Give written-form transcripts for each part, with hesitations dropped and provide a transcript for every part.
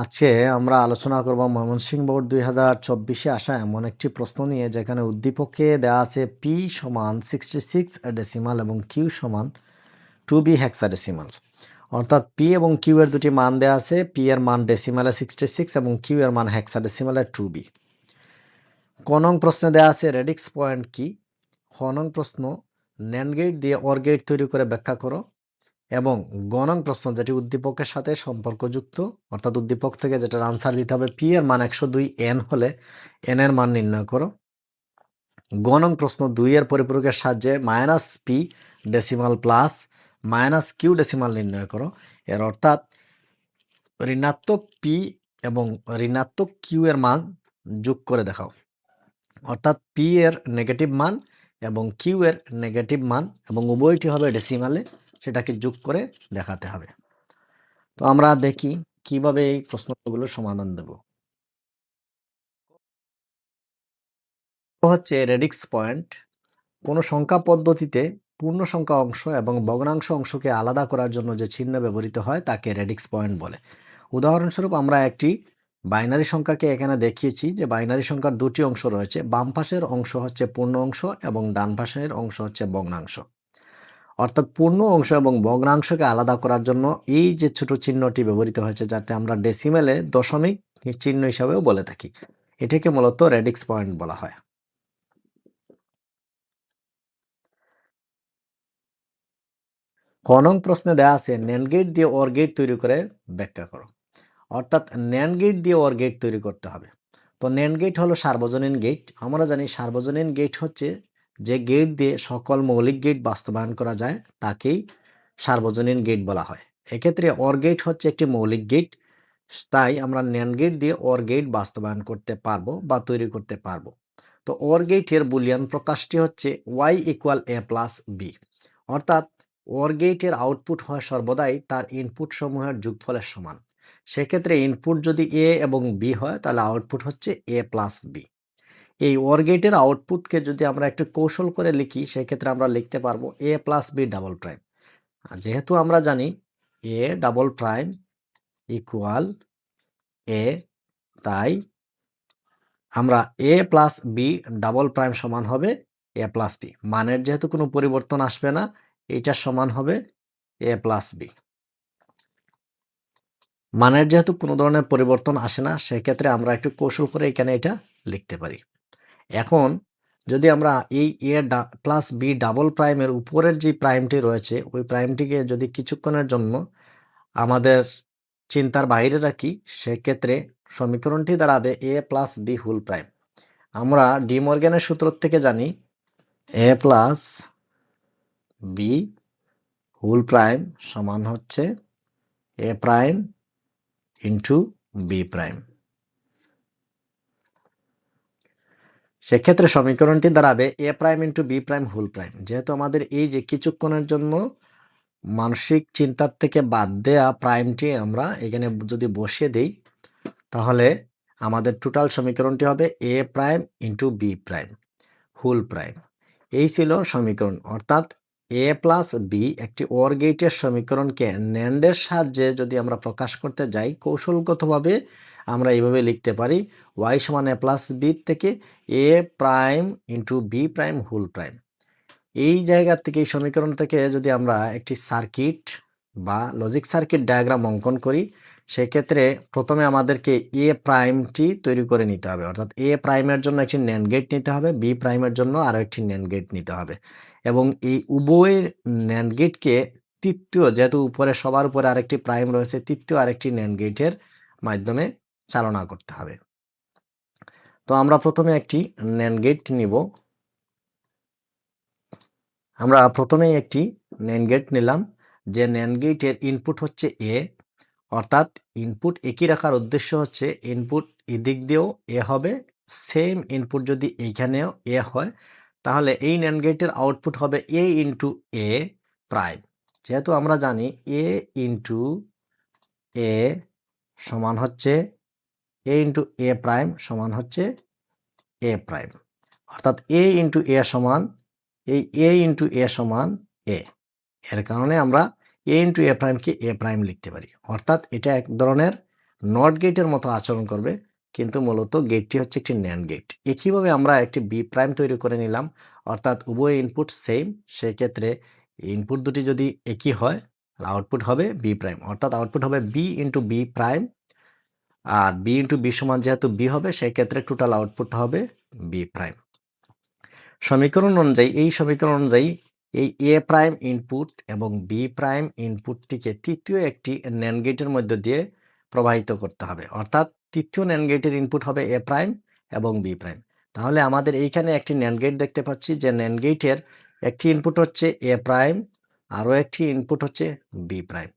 আজকে আমরা আলোচনা করব ময়মনসিংহ বোর্ড 2024-এ আসা এমন একটি প্রশ্ন নিয়ে যেখানে উদ্দীপকে দেওয়া আছে পি সমান 66 ডেসিমাল এবং কিউ সমান 2b হেক্সাডেসিমাল। অর্থাৎ পি এবং কিউ এর দুটি মান দেওয়া আছে, পি এর মান ডেসিমালে 66 এবং কিউ এর মান হেক্সাডেসিমালে 2b। ক নং প্রশ্নে দেওয়া আছে রেডিক্স পয়েন্ট কি। খ নং প্রশ্ন ন্যান্ড গেট দিয়ে অর গেট তৈরি করে ব্যাখ্যা করো। এবং গ নং প্রশ্ন যেটি উদ্দীপকের সাথে সম্পর্কযুক্ত, অর্থাৎ উদ্দীপক থেকে যেটার আনসার দিতে হবে পি এর মান 102 এন হলে এন এর মান নির্ণয় করো। গ নং প্রশ্ন 2 এর পরিপূরকের সাহায্যে minus P decimal plus minus Q decimal নির্ণয় করো। এর অর্থাৎ ঋণাত্মক পি এবং ঋণাত্মক কিউ এর মান যোগ করে দেখাও। অর্থাৎ পি এর নেগেটিভ মান এবং কিউ এর নেগেটিভ মান এবং উভয়টি হবে ডেসিমালে, সেটাকে যোগ করে দেখাতে হবে। তো আমরা দেখি কিভাবে এই প্রশ্নগুলোর সমাধান দেব। হচ্ছে রেডিক্স পয়েন্ট। কোনো সংখ্যা পদ্ধতিতে পূর্ণ সংখ্যা অংশ এবং ভগ্নাংশ অংশকে আলাদা করার জন্য যে চিহ্ন ব্যবহৃত হয় তাকে রেডিক্স পয়েন্ট বলে। উদাহরণস্বরূপ আমরা একটি বাইনারি সংখ্যাকে এখানে দেখিয়েছি যে বাইনারি সংখ্যার দুটি অংশ রয়েছে, বাম পাশের অংশ হচ্ছে পূর্ণ অংশ এবং ডান পাশের অংশ হচ্ছে ভগ্নাংশ। অর্থাৎ পূর্ণ অংশ এবং ভগ্নাংশকে আলাদা করার জন্য এই যে ছোট চিহ্নটি ব্যবহৃত হয়েছে, যাতে আমরা ডেসিমেলে দশমিক চিহ্ন হিসাবেও বলে থাকি, এটাকে মূলত রেডিক্স পয়েন্ট বলা হয়। ক নং প্রশ্নে দেওয়া আছে ন্যান্ড গেট দিয়ে অর গেট তৈরি করে ব্যাখ্যা করো। অর্থাৎ ন্যান্ড গেট দিয়ে অর গেট তৈরি করতে হবে। তো ন্যান্ড গেট হলো সার্বজনীন গেট। আমরা জানি সার্বজনীন গেট হচ্ছে যে গেট দিয়ে সকল মৌলিক গেট বাস্তবায়ন করা যায় তাকেই সার্বজনীন গেট বলা হয়। এক্ষেত্রে অর গেট হচ্ছে একটি মৌলিক গেট, তাই আমরা ন্যান্ড গেট দিয়ে অর গেট বাস্তবায়ন করতে পারবো বা তৈরি করতে পারবো। তো অর গেটের বুলিয়ান প্রকাশটি হচ্ছে ওয়াই ইকুয়াল এ প্লাস বি। অর্থাৎ অর গেটের আউটপুট হয় সর্বদাই তার ইনপুট সমূহের যোগফলের সমান। সেক্ষেত্রে ইনপুট যদি এ এবং বি হয় তাহলে আউটপুট হচ্ছে এ প্লাস বি। এই অর গেটের আউটপুটকে যদি আমরা একটু কৌশল করে লিখি, সেক্ষেত্রে আমরা লিখতে পারবো এ প্লাস বি ডাবল প্রাইম। যেহেতু আমরা জানি এ ডাবল প্রাইম ইকুয়াল এ, তাই আমরা এ প্লাস বি ডাবল প্রাইম সমান হবে এ প্লাস বি। মানের যেহেতু কোনো পরিবর্তন আসবে না, এটা সমান হবে এ প্লাস বি। মানের যেহেতু কোনো ধরনের পরিবর্তন আসে না, সেক্ষেত্রে আমরা একটু কৌশল করে এখানে এটা লিখতে পারি। এখন যদি আমরা এই এ প্লাস বি ডাবল প্রাইমের উপরের যে প্রাইমটি রয়েছে, ওই প্রাইমটিকে যদি কিছুক্ষণের জন্য আমাদের চিন্তার বাইরে রাখি, সেক্ষেত্রে সমীকরণটি দাঁড়াবে A plus B whole prime. আমরা ডি মর্গ্যানের সূত্র থেকে জানি A plus B whole prime সমান হচ্ছে A prime into B prime. সেক্ষেত্রে সমীকরণটি দাঁড়াবে A prime into B prime whole prime. যেহেতু আমাদের এই যে কিছুক্ষণের জন্য মানসিক চিন্তার থেকে বাদ দেয়া প্রাইমটি আমরা এখানে যদি বসিয়ে দেই, তাহলে আমাদের টোটাল সমীকরণটি হবে A prime into B prime whole prime. এই ছিল সমীকরণ। অর্থাৎ এ প্লাস বি একটি অর গেটের সমীকরণকে ন্যান্ডের সাহায্যে যদি আমরা প্রকাশ করতে যাই, কৌশলগতভাবে আমরা এইভাবে লিখতে পারি ওয়াই সমান এ প্লাস বি থেকে A prime into B prime whole prime. এই জায়গা থেকে, এই সমীকরণ থেকে যদি আমরা একটি সার্কিট বা লজিক সার্কিট ডায়াগ্রাম অঙ্কন করি, সেক্ষেত্রে প্রথমে আমাদেরকে এ প্রাইমটি তৈরি করে নিতে হবে। অর্থাৎ এ প্রাইমের জন্য একটি ন্যান্ড গেট নিতে হবে, বি প্রাইমের জন্য আরও একটি ন্যান্ড গেট নিতে হবে এবং এই উভয়ের ন্যান্ড গেটকে তৃতীয়, যেহেতু উপরে সবার উপরে আরেকটি প্রাইম রয়েছে, তৃতীয় আরেকটি ন্যান্ড গেটের মাধ্যমে চালনা করতে হবে। তো আমরা প্রথমে একটি ন্যান্ড গেট নিব। আমরা প্রথমেই একটি ন্যান্ড গেট নিলাম, যে ন্যান্ড গেটের ইনপুট হচ্ছে এ। অর্থাৎ ইনপুট একই রাখার উদ্দেশ্য হচ্ছে ইনপুট এদিক দিয়েও এ হবে, সেম ইনপুট যদি এইখানেও এ হয়, তাহলে এই ন্যান্ড গেটের আউটপুট হবে এ ইন্টু এ প্রাইম। যেহেতু আমরা জানি এ ইন্টু এ সমান হচ্ছে এ ইন্টু এ প্রাইম সমান হচ্ছে এ প্রাইম। অর্থাৎ এ ইন্টু এ সমান এই এ ইন্টু এ সমান এ। এর কারণে আমরা এ ইন্টু এ প্রাইমকে এ প্রাইম লিখতে পারি। অর্থাৎ এটা এক ধরনের নট গেটের মতো আচরণ করবে, কিন্তু মূলত গেটটি হচ্ছে একটি ন্যান্ড গেট। একইভাবে আমরা একটি বি প্রাইম তৈরি করে নিলাম, অর্থাৎ উভয় ইনপুট সেম। সেক্ষেত্রে ইনপুট দুটি যদি একই হয়, আউটপুট হবে বি প্রাইম, অর্থাৎ আউটপুট হবে বি ইন্টু বি প্রাইম। আর বি ইন্টু বি সমান যেহেতু বি হবে, সেক্ষেত্রে টোটাল আউটপুট হবে বি প্রাইম। এই সমীকরণ অনুযায়ী এই এ প্রাইম ইনপুট এবং বি প্রাইম ইনপুটটিকে তৃতীয় একটি ন্যান্ড গেটের মধ্য দিয়ে প্রবাহিত করতে হবে, অর্থাৎ তৃতীয় ন্যান্ড গেটের ইনপুট হবে এ প্রাইম এবং বি প্রাইম। তাহলে আমাদের এইখানে একটি ন্যান্ড গেট দেখতে পাচ্ছি, যে ন্যান্ড গেটের একটি ইনপুট হচ্ছে এ প্রাইম, আরও একটি ইনপুট হচ্ছে বি প্রাইম।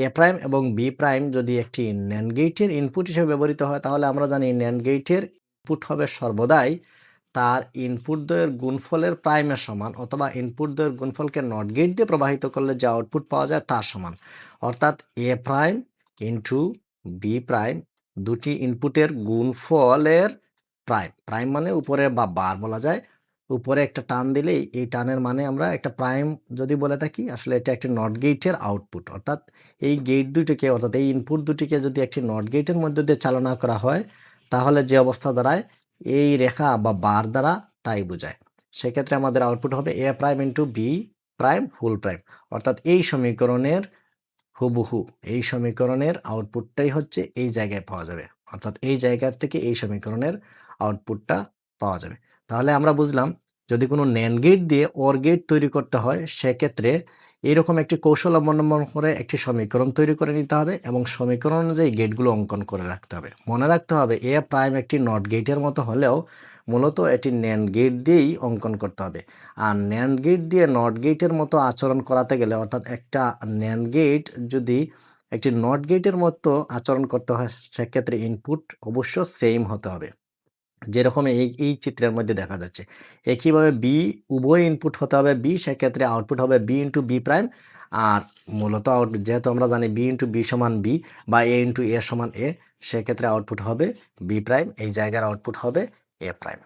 এ প্রাইম এবং বি প্রাইম যদি একটি ন্যান্ড গেটের ইনপুট হিসেবে ব্যবহৃত হয়, তাহলে আমরা জানি ন্যান্ড গেটের ইনপুট হবে সর্বদাই তার ইনপুট দ্বয়ের গুণফলের প্রাইমের সমান, অথবা ইনপুট দ্বয়ের গুণফলকে নট গেট দিয়ে প্রবাহিত করলে যে আউটপুট পাওয়া যায় তার সমান। অর্থাৎ এ প্রাইম ইন্টু বি প্রাইম, দুটি ইনপুটের গুণফলের প্রাইম। প্রাইম মানে উপরে বা বার বলা যায়, উপরে একটা টান দিলেই এই টানের মানে আমরা একটা প্রাইম যদি বলে থাকি, আসলে এটা একটি নট গেটের আউটপুট। অর্থাৎ এই গেট দুটিকে, অর্থাৎ এই ইনপুট দুটিকে যদি একটি নট গেটের মধ্যে দিয়ে চালনা করা হয়, তাহলে যে অবস্থা দাঁড়ায় এই রেখা বা বার দ্বারা তাই বোঝায়। সেক্ষেত্রে আমাদের আউটপুট হবে A prime into B prime whole prime. অর্থাৎ এই সমীকরণের হুবহু এই সমীকরণের আউটপুটটাই হচ্ছে এই জায়গায় পাওয়া যাবে, অর্থাৎ এই জায়গা থেকে এই সমীকরণের আউটপুটটা পাওয়া যাবে। তাহলে আমরা বুঝলাম, যদি কোনো ন্যান্ড গেট দিয়ে অর গেট তৈরি করতে হয়, সেক্ষেত্রে এরকম একটি কৌশল অবলম্বন করে একটি সমীকরণ তৈরি করে নিতে হবে এবং সমীকরণ অনুযায়ী গেটগুলো অঙ্কন করে রাখতে হবে। মনে রাখতে হবে এ প্রাইম একটি নট গেটের মতো হলেও মূলত এটি ন্যান্ড গেট দিয়েই অঙ্কন করতে হবে। আর ন্যান্ড গেট দিয়ে নট গেটের মতো আচরণ করাতে গেলে, অর্থাৎ একটা ন্যান্ড গেট যদি একটি নট গেটের মতো আচরণ করতে হয়, সেক্ষেত্রে ইনপুট অবশ্য সেম হতে হবে, যেরকম এই চিত্রের মধ্যে দেখা যাচ্ছে। একইভাবে বি, উভয় ইনপুট হতে হবে বি, সেক্ষেত্রে আউটপুট হবে বি ইন্টু বি প্রাইম। আর মূলত যেহেতু আমরা জানি বি ইন্টু বি সমান বি, বা এ ইন্টু এ সমান এ, সেক্ষেত্রে আউটপুট হবে বি প্রাইম, এই জায়গার আউটপুট হবে এ প্রাইম।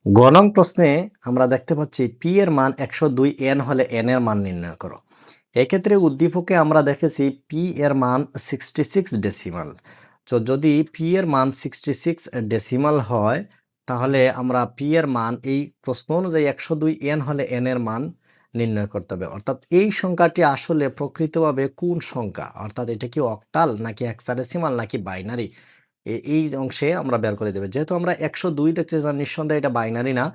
গ নং প্রশ্নে আমরা দেখতে পাচ্ছি পি এর মান 102 এন হলে এন এর মান নির্ণয় করো। এক্ষেত্রে উদ্দীপকে আমরা দেখেছি পি এর মান 66 ডেসিমাল। তো যদি পি এর মান 66 ডেসিমাল হয়, তাহলে আমরা পি এর মান এই প্রশ্ন অনুযায়ী 102 এন হলে এন এর মান নির্ণয় করতে হবে। অর্থাৎ এই সংখ্যাটি আসলে প্রকৃতভাবে কোন সংখ্যা, অর্থাৎ এটা কি অক্টাল নাকি হেক্সাডেসিমাল নাকি বাইনারি, এই অংশে আমরা বের করে দেবে। যেহেতু আমরা 102 দেখতে চাই, নিঃসন্দেহে এটা বাইনারি না,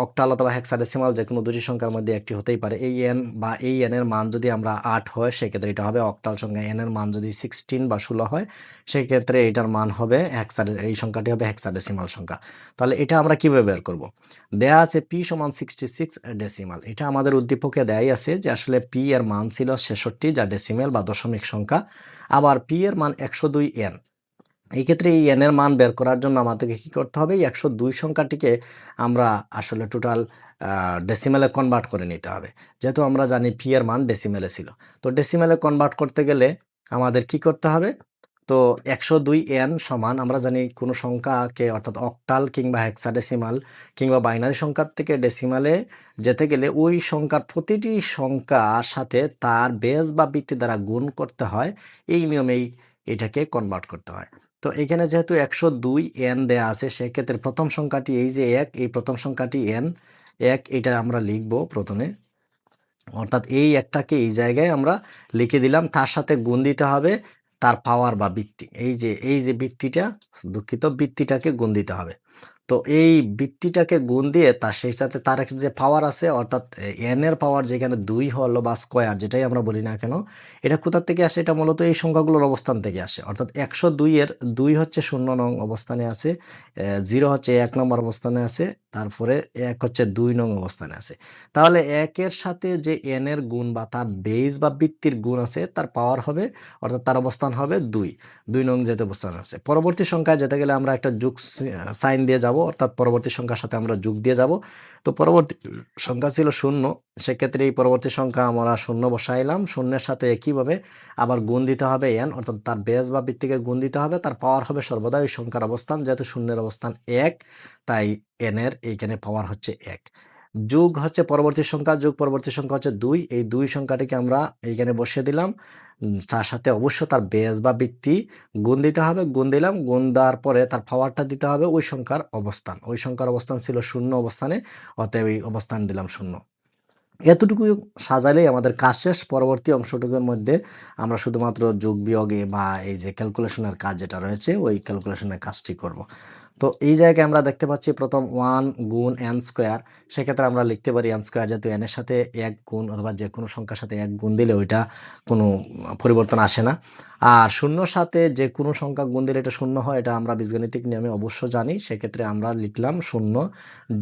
অক্টাল অথবা হেক্সাডেসিমাল যে কোনো দুটি সংখ্যার মধ্যে একটি হতেই পারে। এই এন বা এই এন এর মান যদি আমরা 8 হয়, সেক্ষেত্রে এটা হবে অক্টাল সংখ্যা। এন এর মান যদি 16 বা 16 হয়, সেক্ষেত্রে এটার মান হবে এই সংখ্যাটি হবে হেক্সাডেসিমাল সংখ্যা। তাহলে এটা আমরা কিভাবে বের করব? দেয়া আছে পি সমান 66 ডেসিমাল। এটা আমাদের উদ্দীপকে দেয়াই আছে যে আসলে পি এর মান ছিল 66, যা ডেসিমেল বা দশমিক সংখ্যা। আবার পি এর মান 102 এন। এই ক্ষেত্রে এই এন এর মান বের করার জন্য আমাদেরকে কি করতে হবে? এই 102 সংখ্যাটিকে আমরা আসলে টোটাল ডেসিমেলে কনভার্ট করে নিতে হবে। যেহেতু আমরা জানি পি এর মান ডেসিমেলে ছিল। তো ডেসিমেলে কনভার্ট করতে গেলে আমাদের কি করতে হবে? তো 102 এন সমান, আমরা জানি কোনো সংখ্যাকে, অর্থাৎ অক্টাল কিংবা হেক্সাডেসিমাল কিংবা বাইনারি সংখ্যার থেকে ডেসিমালে যেতে গেলে ওই সংখ্যার প্রতিটি সংখ্যার সাথে তার বেস বা ভিত্তি দ্বারা গুণ করতে হয়। এই নিয়মেই এটাকে কনভার্ট করতে হয়। তো এখানে যেহেতু 102 এন দেয়া আছে, সেক্ষেত্রে প্রথম সংখ্যাটি এই যে 1, এই প্রথম সংখ্যাটি এন 1, এটা আমরা লিখব প্রথমে। অর্থাৎ এই একটাকে এই জায়গায় আমরা লিখে দিলাম, তার সাথে গুণ দিতে হবে তার পাওয়ার বা বৃত্তি। এই যে বৃত্তিটা, দুঃখিত, বৃত্তিটাকে গুণ দিতে হবে। তো এই বৃত্তিটাকে গুণ দিয়ে তার সেই সাথে তার একটা যে পাওয়ার আছে, অর্থাৎ এন এর পাওয়ার যেখানে 2 হলো বা স্কোয়ার যেটাই আমরা বলি না কেন, এটা কোথা থেকে আসে? এটা মূলত এই সংখ্যাগুলোর অবস্থান থেকে আসে। অর্থাৎ 102 এর 2 হচ্ছে 0 নং অবস্থানে আছে, 0 হচ্ছে 1 নম্বর অবস্থানে আছে, তারপরে 1 হচ্ছে 2 নং অবস্থানে আছে। তাহলে 1 এর সাথে যে n এর গুণ বা তার বেস বা বৃত্তির গুণ আছে, তার পাওয়ার হবে, অর্থাৎ তার অবস্থান হবে 2। 2 নং যেতে অবস্থান আছে। পরবর্তী সংখ্যায় যেতে গেলে আমরা একটা যোগ সাইন দিয়ে যাব, অর্থাৎ পরবর্তী সংখ্যার সাথে আমরা যোগ দিয়ে যাব। তো পরবর্তী সংখ্যা ছিল 0, সেক্ষেত্রে এই পরবর্তী সংখ্যা আমরা 0 বসাইলাম। 0 এর সাথে একইভাবে আবার গুণ দিতে হবে n, অর্থাৎ তার বেস বা বৃত্তিকে গুণ দিতে হবে, তার পাওয়ার হবে সর্বদা ওই সংখ্যার অবস্থান। যেহেতু 0 এর অবস্থান 1, তাই n এর এইখানে পাওয়ার হচ্ছে 1। যোগ হচ্ছে পরবর্তী সংখ্যা, যোগ পরবর্তী সংখ্যা হচ্ছে ২। এই ২ সংখ্যাটিকে আমরা এইখানে বসিয়ে দিলাম। তার সাথে অবশ্য তার বেস বা ভিত্তি গুণ দিতে হবে। গুণ দিলাম, গুণ দেওয়ার পরে তার পাওয়ারটা দিতে হবে ওই সংখ্যার অবস্থান। ওই সংখ্যার অবস্থান ছিল ০ অবস্থানে, অতএব এই অবস্থান দিলাম ০। এতটুকু সাজালেই আমাদের কাজ শেষ। পরবর্তী অংশটুকুর মধ্যে আমরা শুধুমাত্র যোগ বিয়োগে বা এই যে ক্যালকুলেশনের কাজ যেটা রয়েছে ওই ক্যালকুলেশনের কাজটি করব। তো এই জায়গায় আমরা দেখতে পাচ্ছি প্রথম 1 গুণ n স্কয়ার, সেক্ষেত্রে আমরা লিখতে পারি n স্কয়ার যেহেতু n এর সাথে ১ গুণ অথবা যেকোনো সংখ্যার সাথে ১ গুণ দিলে ওইটা কোনো পরিবর্তন আসে না। আর ০ র সাথে যেকোনো সংখ্যা গুণ দিলে এটা ০ হয়, এটা আমরা বীজগণিতিক নিয়মে অবশ্য জানি। সেক্ষেত্রে আমরা লিখলাম ০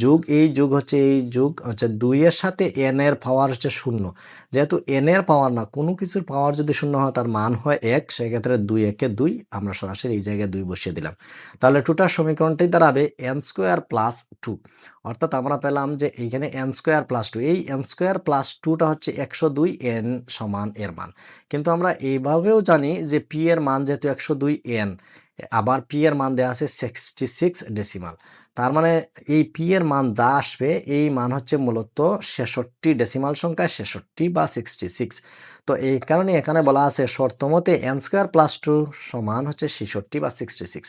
যোগ এই যোগ হচ্ছে এই যোগ হচ্ছে ২ এর সাথে n এর পাওয়ার হচ্ছে ০। যেহেতু n এর পাওয়ার না, কোনো কিছুর পাওয়ার যদি ০ হয় তার মান হয় ১, সেক্ষেত্রে ২ একে ২, আমরা সরাসরি এই জায়গায় ২ বসিয়ে দিলাম। তাহলে টোটাল সমীকরণটি দাঁড়াবে n স্কয়ার প্লাস 2, অর্থাৎ আমরা পেলাম যে এইখানে n স্কয়ার প্লাস 2, এই n স্কয়ার প্লাস 2 টা হচ্ছে ১০২, n সমান এর মান। কিন্তু আমরা এইভাবেও জানি যে p এর মান যেহেতু ১০২ n, আবার p এর মান দেয়া আছে 66 ডেসিমাল। তার মানে এই p এর মান যা আসবে এই মান হচ্ছে মূলত ৬৬ ডেসিমাল সংখ্যা, ৬৬ বা 66। তো এই কারণে এখানে বলা আছে শর্তমতে n স্কয়ার প্লাস 2 সমান হচ্ছে ৬৬ বা 66।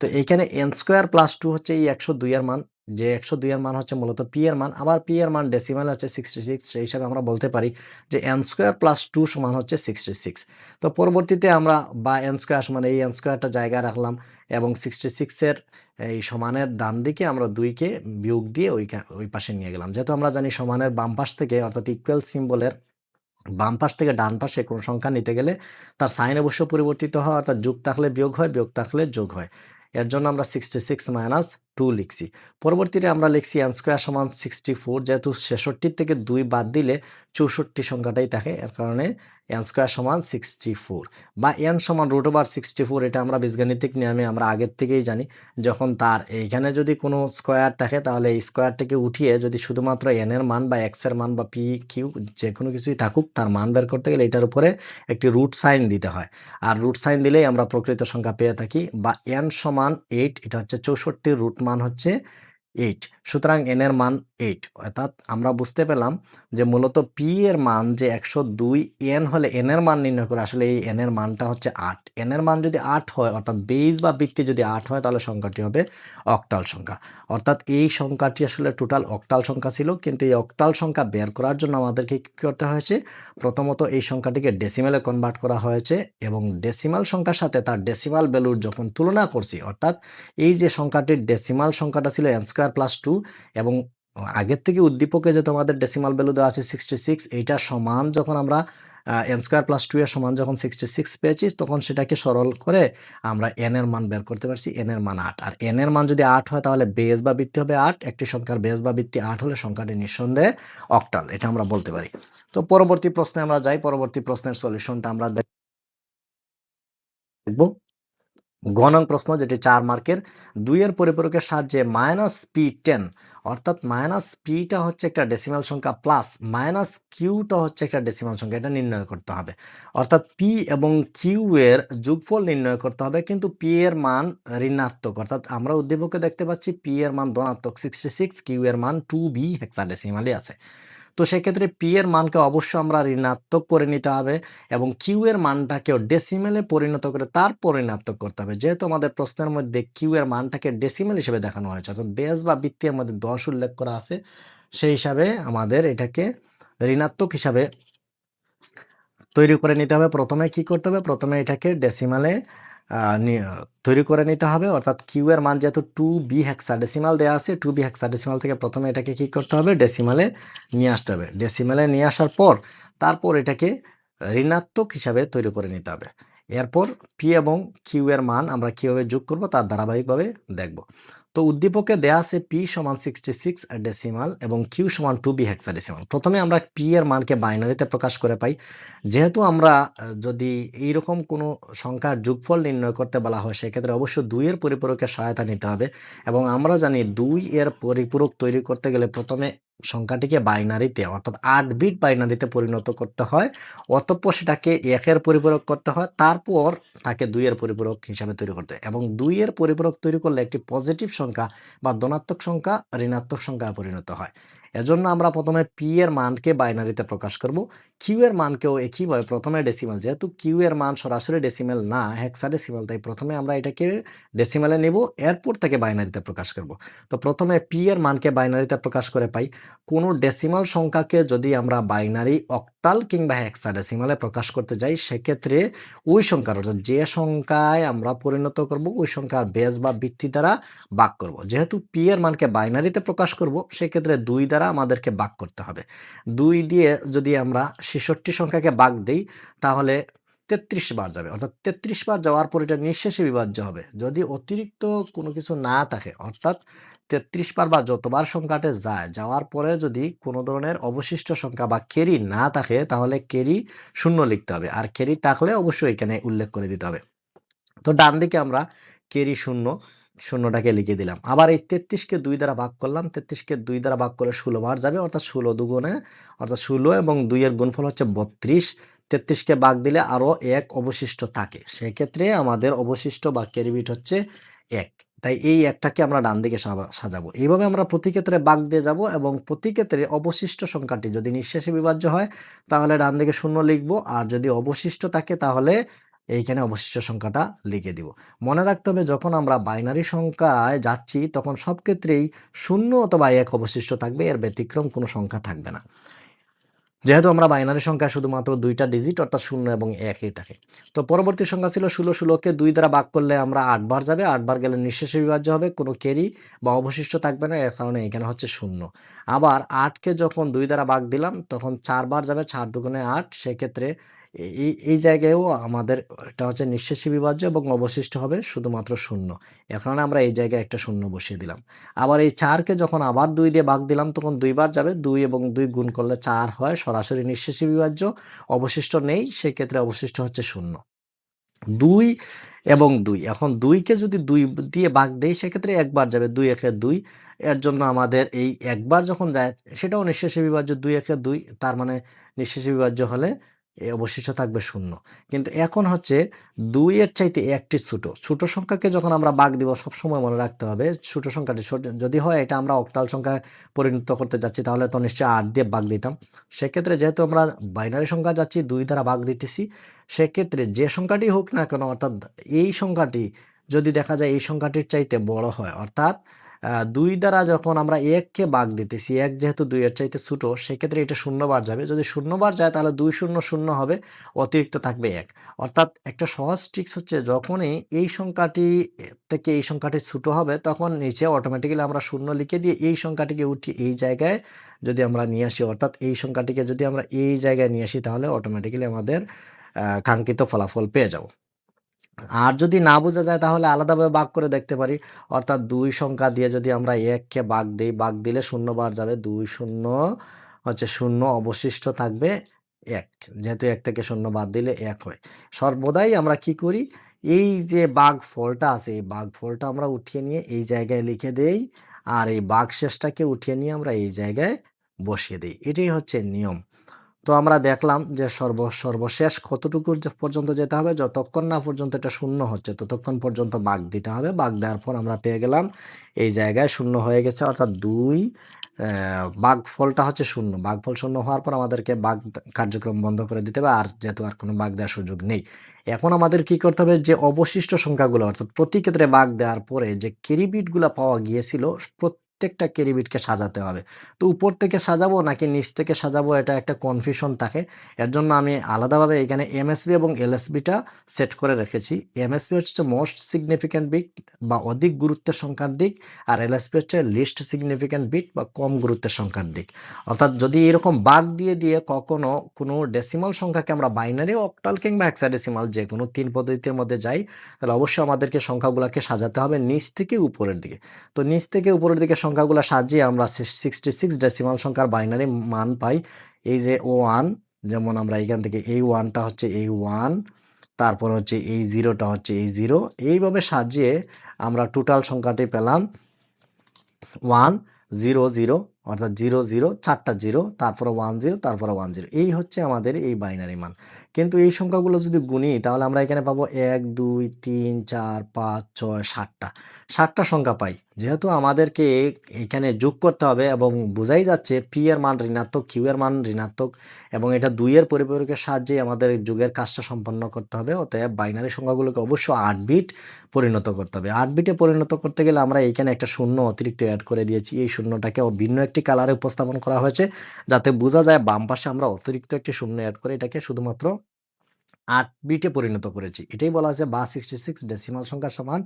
তো এইখানে n স্কয়ার প্লাস 2 হচ্ছে এই ১০২ এর মান, যে ১০২ এর মান হচ্ছে মূলত p এর মান, আবার p এর মান ডেসিমাল হচ্ছে 66, সেই হিসাবে আমরা বলতে পারি যে n স্কয়ার প্লাস 2 সমান হচ্ছে 66। তো পরবর্তীতে আমরা বা n স্কয়ার সমান এই n স্কয়ারটা জায়গায় রাখলাম এবং 66 এর এই সমানের ডান দিকে আমরা ২ কে বিয়োগ দিয়ে ওই পাশে নিয়ে গেলাম। যেহেতু আমরা জানি সমানের বাম পাশ থেকে অর্থাৎ ইকুয়াল সিম্বলের বাম পাশ থেকে ডান পাশে কোনো সংখ্যা নিতে গেলে তার সাইন অবশ্য পরিবর্তিত হয়, অর্থাৎ যোগ থাকলে বিয়োগ হয়, বিয়োগ থাকলে যোগ হয়। এর জন্য আমরা 66 মাইনাস 2 লিখছি। পরবর্তীতে আমরা লিখছি n স্কয়ার সমান 64, যেহেতু ৬৬ থেকে ২ বাদ দিলে ৬৪ সংখ্যাটাই থাকে, এর কারণে n স্কয়ার সমান 64 বা n সমান √64। এটা আমরা বীজগাণিতিক নিয়মে আমরা আগের থেকেই জানি। যখন তার এইখানে যদি কোনো স্কয়ার থাকে তাহলে এই স্কয়ারটাকে উঠিয়ে যদি শুধুমাত্র n এর মান বা x এর মান বা p, q যেকোনো কিছুই থাকুক তার মান বের করতে গেলে এটার উপরে একটি রুট সাইন দিতে হয়। আর রুট সাইন দিলেই আমরা প্রকৃত সংখ্যা পেয়ে থাকি। বা n সমান 8, এটা হচ্ছে ৬৪, রুট মান হচ্ছে 8, সুতরাং n এর মান 8। অর্থাৎ আমরা বুঝতে পেলাম যে মূলত p এর মান যে ১০২, n হলে n এর মান নির্ণয় করে, আসলে এই n এর মানটা হচ্ছে ৮। n এর মান যদি ৮ হয় অর্থাৎ বেস বা ভিত্তি যদি ৮ হয় তাহলে সংখ্যাটি হবে অক্টাল সংখ্যা। অর্থাৎ এই সংখ্যাটি আসলে টোটাল অক্টাল সংখ্যা ছিল, কিন্তু এই অক্টাল সংখ্যা বের করার জন্য আমাদেরকে কি করতে হয়েছে? প্রথমত এই সংখ্যাটিকে ডেসিমেলে কনভার্ট করা হয়েছে এবং ডেসিমাল সংখ্যার সাথে তার ডেসিমাল ভ্যালুর যখন তুলনা করছি, অর্থাৎ এই যে সংখ্যাটির ডেসিমাল সংখ্যাটা ছিল n স্কয়ার প্লাস 2 এবং আগের থেকে উদ্দীপকে যে তোমাদের ডেসিমাল ভ্যালু দেওয়া আছে 66, এইটা সমান যখন আমরা n স্কয়ার প্লাস 2 এর সমান যখন 66 পেয়েছি, তখন সেটাকে সরল করে আমরা n এর মান বের করতে পারছি। n এর মান ৮, আর n এর মান যদি ৮ হয় তাহলে বেস বা ভিত্তি হবে ৮। একটি সংখ্যার বেস বা ভিত্তি ৮ হলে সংখ্যাটি নিঃসন্দেহে অক্টাল, এটা আমরা বলতে পারি। তো পরবর্তী প্রশ্নে আমরা যাই। পরবর্তী প্রশ্নের সলিউশনটা আমরা দেখব। ঘ নং প্রশ্ন, যেটি ৪ মার্কের। ২ এর পরিপূরকের সাহায্যে -p10, অর্থাৎ -p টা হচ্ছে একটা ডেসিমাল সংখ্যা প্লাস -q টা হচ্ছে একটা ডেসিমাল সংখ্যা, এটা নির্ণয় করতে হবে। অর্থাৎ p এবং q এর যোগফল নির্ণয় করতে হবে, কিন্তু p এর মান ঋণাত্মক, অর্থাৎ আমরা উদ্দীপকে দেখতে পাচ্ছি p এর মান ধনাত্মক 66, q এর মান 2b হেক্সাডেসিমালে আছে। তো সেক্ষেত্রে p এর মানকে অবশ্যই আমরা ঋণাত্মক করে নিতে হবে এবং q এর মানটাকেও ডেসিমেলে পরিণত করে তারপর ঋণাত্মক করতে হবে। যেহেতু আমাদের প্রশ্নের মধ্যে q এর মানটাকে ডেসিমেল হিসেবে দেখানো হয়েছে, অর্থাৎ বেস বা ভিত্তির মধ্যে ১০ উল্লেখ করা আছে, সেই হিসাবে আমাদের এটাকে ঋণাত্মক হিসাবে তৈরি করে নিতে হবে। প্রথমে কি করতে হবে? প্রথমে এটাকে ডেসিমালে তৈরি করে নিতে হবে, অর্থাৎ কিউ এর মান যেহেতু 2b হেক্সাডেসিমাল দেওয়া আছে, 2b হেক্সাডেসিমাল থেকে প্রথমে এটাকে কি করতে হবে? ডেসিমালে নিয়ে আসতে হবে। ডেসিমালে নিয়ে আসার পর তারপর এটাকে ঋণাত্মক হিসাবে তৈরি করে নিতে হবে। এরপর পি এবং কিউ এর মান আমরা কিভাবে যোগ করব তার ধারাবাহিকভাবে দেখব। তো উদ্দীপকে দেয়া আছে p সমান 66 ডেসিমাল এবং q সমান 2b হেক্সাডেসিমাল। প্রথমে আমরা p এর মানকে বাইনারিতে প্রকাশ করে পাই। যেহেতু আমরা যদি এইরকম কোনো সংখ্যার যোগফল নির্ণয় করতে বলা হয়, সেক্ষেত্রে অবশ্যই ২ এর পরিপূরকের সহায়তা নিতে হবে এবং আমরা জানি ২ এর পরিপূরক তৈরি করতে গেলে প্রথমে সংখ্যাটিকে বাইনারিতে, অর্থাৎ ৮ বিট বাইনারিতে পরিণত করতে হয়। অতঃপর সেটাকে ১ এর পরিপূরক করতে হয়, তারপর তাকে ২ এর পরিপূরক হিসাবে তৈরি করতে হয় এবং ২ এর পরিপূরক তৈরি করলে একটি পজিটিভ সংখ্যা বা ধনাত্মক সংখ্যা ঋণাত্মক সংখ্যায় পরিণত হয়। এজন্য আমরা প্রথমে পি এর মানকে বাইনারিতে প্রকাশ করব। কিউ এর মানকেও একইভাবে প্রথমে ডেসিমাল, যেহেতু কিউ এর মান সরাসরি ডেসিমাল না, হেক্সাডেসিমাল, তাই প্রথমে আমরা এটাকে ডেসিমালে নেব, এরপর থেকে বাইনারিতে প্রকাশ করব। তো প্রথমে পি এর মানকে বাইনারিতে প্রকাশ করে পাই। কোনো ডেসিমাল সংখ্যাকে যদি আমরা বাইনারি, অক্টাল কিংবা হেক্সাডেসিমালে প্রকাশ করতে যাই, সেক্ষেত্রে ওই সংখ্যার, অর্থাৎ যে সংখ্যায় আমরা পরিণত করব ওই সংখ্যার বেস বা ভিত্তি দ্বারা ভাগ করব। যেহেতু পি এর মানকে বাইনারিতে প্রকাশ করব, সেক্ষেত্রে 2 দ্বারা আমাদেরকে ভাগ করতে হবে। 2 দিয়ে যদি আমরা 66 সংখ্যাকে ভাগ দেই, তাহলে 33 বার যাবে, অর্থাৎ 33 বার যাওয়ার পর এটা নিঃশেষে বিভাজ্য হবে। যদি অতিরিক্ত কোনো কিছু না থাকে, অর্থাৎ 33 বার বা যতবার সংখ্যাটা যায়, যাওয়ার পরে যদি কোনো ধরনের অবশিষ্ট সংখ্যা বা ক্যারি না থাকে, তাহলে ক্যারি 0 লিখতে হবে। আর ক্যারি থাকলে অবশ্যই এখানে উল্লেখ করে দিতে হবে। তো ডান দিকে আমরা ক্যারি 0, 0টাকে লিখে দিলাম। আবার এই 33 কে 2 দ্বারা ভাগ করলাম। 33 কে 2 দ্বারা ভাগ করলে 16 বার যাবে, অর্থাৎ 16 দুগুণে, অর্থাৎ 16 এবং 2 এর গুণফল হচ্ছে 32। 33 কে ভাগ দিলে আরো 1 অবশিষ্ট থাকে। সেক্ষেত্রে আমাদের অবশিষ্ট বা ক্যারি বিট হচ্ছে 1। তাই এই 1টাকে আমরা ডান দিকে সাজাবো। এইভাবে আমরা প্রতি ক্ষেত্রে ভাগ দিয়ে যাব এবং প্রতি ক্ষেত্রে অবশিষ্ট সংখ্যাটি যদি নিঃশেষে বিভাজ্য হয়, তাহলে ডান দিকে 0 লিখব। আর যদি অবশিষ্ট থাকে, তাহলে এইখানে অবশিষ্ট সংখ্যাটা লিখে দিব। মনে রাখতে হবে, যখন আমরা বাইনারি সংখ্যায় যাচ্ছি, তখন সব ক্ষেত্রেই 0 অথবা 1 অবশিষ্ট থাকবে, এর ব্যতিক্রম কোনো সংখ্যা থাকবে না। যেহেতু আমরা বাইনারি সংখ্যা শুধুমাত্র 2টা ডিজিট, অর্থাৎ 0 এবং 1ই থাকে। তো পরবর্তী সংখ্যা ছিল 16। 16কে 2 দ্বারা ভাগ করলে আমরা 8 বার যাবে। 8 বার গেলে নিঃশেষে বিভাজ্য হবে, কোনো ক্যারি বা অবশিষ্ট থাকবে না, এর কারণে এখানে হচ্ছে 0। আবার 8কে যখন 2 দ্বারা ভাগ দিলাম, তখন 4 বার যাবে, 4 দুগুণে 8। সেক্ষেত্রে এই জায়গায়ও আমাদের এটা হচ্ছে নিঃশেষে বিভাজ্য এবং অবশিষ্ট হবে শুধুমাত্র 0। এর কারণে আমরা এই জায়গায় একটা 0 বসিয়ে দিলাম। আবার এই 4কে যখন আবার 2 দিয়ে ভাগ দিলাম, তখন 2 বার যাবে। 2 এবং 2 গুণ করলে 4 হয়, সরাসরি নিঃশেষে বিভাজ্য, অবশিষ্ট নেই, সেক্ষেত্রে অবশিষ্ট হচ্ছে 0। 2 এবং 2, এখন 2 কে যদি 2 দিয়ে ভাগ দেই, সেক্ষেত্রে 1 বার যাবে, 2 একে 2। এর জন্য আমাদের এই 1 বার যখন যায়, সেটাও নিঃশেষে বিভাজ্য, 2 একে 2, তার মানে নিঃশেষে বিভাজ্য হলে অবশিষ্ট থাকবে 0। কিন্তু এখন হচ্ছে 2 এর চাইতে 1টি ছোট। ছোট সংখ্যাকে যখন আমরা ভাগ দিব, সবসময় মনে রাখতে হবে, ছোট সংখ্যাটি যদি হয় এটা আমরা অক্টাল সংখ্যায় পরিণত করতে যাচ্ছি, তাহলে তো নিশ্চয়ই 8 দিয়ে ভাগ দিতাম। সেক্ষেত্রে যেহেতু আমরা বাইনারি সংখ্যা যাচ্ছি, 2 দ্বারা ভাগ দিতেছি, সেক্ষেত্রে যে সংখ্যাটি হোক না কেন, অর্থাৎ এই সংখ্যাটি যদি দেখা যায় এই সংখ্যাটির চাইতে বড় হয়, অর্থাৎ 2 দ্বারা যখন আমরা 1কে ভাগ দিতেছি, 1 যেহেতু 2 এর চাইতে ছোট, সেক্ষেত্রে এটা 0 বার যাবে। যদি 0 বার যায়, তাহলে 2 শূন্য 0 হবে, অতিরিক্ত থাকবে 1। অর্থাৎ একটা সহজ ট্রিক্স হচ্ছে, যখনই এই সংখ্যাটি থেকে এই সংখ্যাটি ছোট হবে, তখন নিচে অটোমেটিক্যালি আমরা 0 লিখে দিয়ে এই সংখ্যাটিকে উঠিয়ে এই জায়গায় যদি আমরা নিয়ে আসি, অর্থাৎ এই সংখ্যাটিকে যদি আমরা এই জায়গায় নিয়ে আসি, তাহলে অটোমেটিক্যালি আমাদের কাঙ্ক্ষিত ফলাফল পেয়ে যাব। আর যদি না বোঝা যায়, তাহলে আলাদাভাবে ভাগ করে দেখতে পারি। অর্থাৎ 2 সংখ্যা দিয়ে যদি আমরা 1কে ভাগ দেই, ভাগ দিলে 0 বার যাবে, 2 শূন্য হচ্ছে 0, অবশিষ্ট থাকবে 1। যেহেতু 1 থেকে 0 বাদ দিলে 1 হয়। সর্বদাই আমরা কি করি, এই যে ভাগফলটা আছে, এই ভাগফলটা আমরা উঠিয়ে নিয়ে এই জায়গায় লিখে দেই, আর এই ভাগশেষটাকে উঠিয়ে নিয়ে আমরা এই জায়গায় বসিয়ে দেই। এটাই হচ্ছে নিয়ম। তো আমরা দেখলাম যে সর্বশেষ কতটুকু পর্যন্ত যেতে হবে, যতক্ষণ না পর্যন্ত এটা 0 হচ্ছে, ততক্ষণ পর্যন্ত ভাগ দিতে হবে। ভাগ দেওয়ার পর আমরা পেয়ে গেলাম এই জায়গায় 0 হয়ে গেছে, অর্থাৎ 2, ভাগফলটা হচ্ছে 0। ভাগফল 0 হওয়ার পর আমাদেরকে ভাগ কার্যক্রম বন্ধ করে দিতে হবে, আর যেহেতু আর কোনো ভাগ দেওয়ার সুযোগ নেই। এখন আমাদের কি করতে হবে, যে অবশিষ্ট সংখ্যাগুলো, অর্থাৎ প্রতি ক্ষেত্রে ভাগ দেওয়ার পরে যে ক্যারি বিটগুলা পাওয়া গিয়েছিল, প্রত্যেকটা ক্যারি বিটকে সাজাতে হবে। তো উপর থেকে সাজাবো নাকি নিচ থেকে সাজাবো, এটা একটা কনফিউশন থাকে। এর জন্য আমি আলাদাভাবে এখানে এমএসবি এবং এলএসবিটা সেট করে রেখেছি। এমএসবি হচ্ছে মোস্ট সিগনিফিক্যান্ট বিট বা অধিক গুরুত্বের সংখ্যার দিক, আর এলএসবি হচ্ছে লিস্ট সিগনিফিক্যান্ট বিট বা কম গুরুত্বের সংখ্যার দিক। অর্থাৎ যদি এরকম ভাগ দিয়ে দিয়ে কখনো কোনো ডেসিমাল সংখ্যাকে আমরা বাইনারি, অক্টাল কিংবা হেক্সাডেসিমাল যে কোনো 3 পদ্ধতির মধ্যে যাই, তাহলে অবশ্যই আমাদেরকে সংখ্যাগুলোকে সাজাতে হবে নিচ থেকে উপরের দিকে। তো নিচ থেকে উপরের দিকে সংখ্যাগুলো সাজিয়ে আমরা 66 ডেসিমাল সংখ্যার বাইনারি মান পাই। এই যে 1, যেমন আমরা এখান থেকে এই 1টা হচ্ছে এই 1, তারপর হচ্ছে এই 0টা হচ্ছে এই 0, এইভাবে সাজিয়ে আমরা টোটাল সংখ্যাটি পেলাম 1 0 0, অর্থাৎ 0 0, 4টা 0, তারপরে 1 0, তারপরে 1 0। এই হচ্ছে আমাদের এই বাইনারি মান। কিন্তু এই সংখ্যাগুলো যদি গুনি, তাহলে আমরা এখানে পাবো 1 2 3 4 5 6 7টা 7টা সংখ্যা পাই। যেহেতু আমাদেরকে এখানে যোগ করতে হবে এবং বোঝাই যাচ্ছে পি এর মান ঋণাত্মক, কিউ এর মান ঋণাত্মক এবং এটা ২ এর পরিপূরকের সাহায্যে আমাদের যোগের কাজটা সম্পন্ন করতে হবে। অতএব বাইনারি সংখ্যাগুলোকে অবশ্যই ৮ বিট পরিণত করতে হবে। ৮ বিটে পরিণত করতে গেলে আমরা এইখানে একটা শূন্য অতিরিক্ত এড করে দিয়েছি। এই শূন্যটাকে ভিন্ন একটি কালারে উপস্থাপন করা হয়েছে যাতে বোঝা যায় বাম পাশে আমরা অতিরিক্ত একটি শূন্য এড করে এটাকে শুধুমাত্র ৮ বিটে পরিণত করেছি। এটাই বলা হয়েছে বা 66 ডেসিমাল সংখ্যা সমান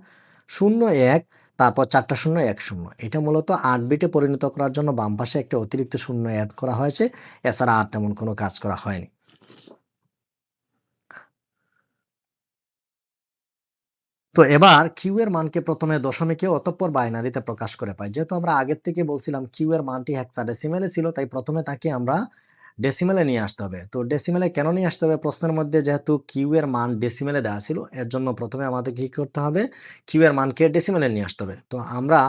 ০, ১ তারপর ৪ টা শূন্য ১ শূন্য। এটা মূলত ৮ বিটে পরিণত করার জন্য বাম পাশে একটা অতিরিক্ত শূন্য এড করা হয়েছে। এছাড়া আর তেমন কোনো কাজ করা হয়নি। তো এবার কিউ এর মানকে প্রথমে দশমিকে অতঃপর বাইনারিতে প্রকাশ করে পাই। যেহেতু আমরা আগের থেকে বলছিলাম কিউ এর মানটি হেক্সাডেসিমেলে ছিল তাই প্রথমে তাকে আমরা ডেসিমেলে নিয়ে আসতে হবে। তো ডেসিমেলে কেন নিয়ে আসতে হবে? প্রশ্নের মধ্যে যেহেতু কিউ এর মান ডেসিমেলে দেওয়া ছিল এর জন্য প্রথমে আমাদের কি করতে হবে? কিউ এর মানকে ডেসিমেলে নিয়ে আসতে হবে। তো আমরা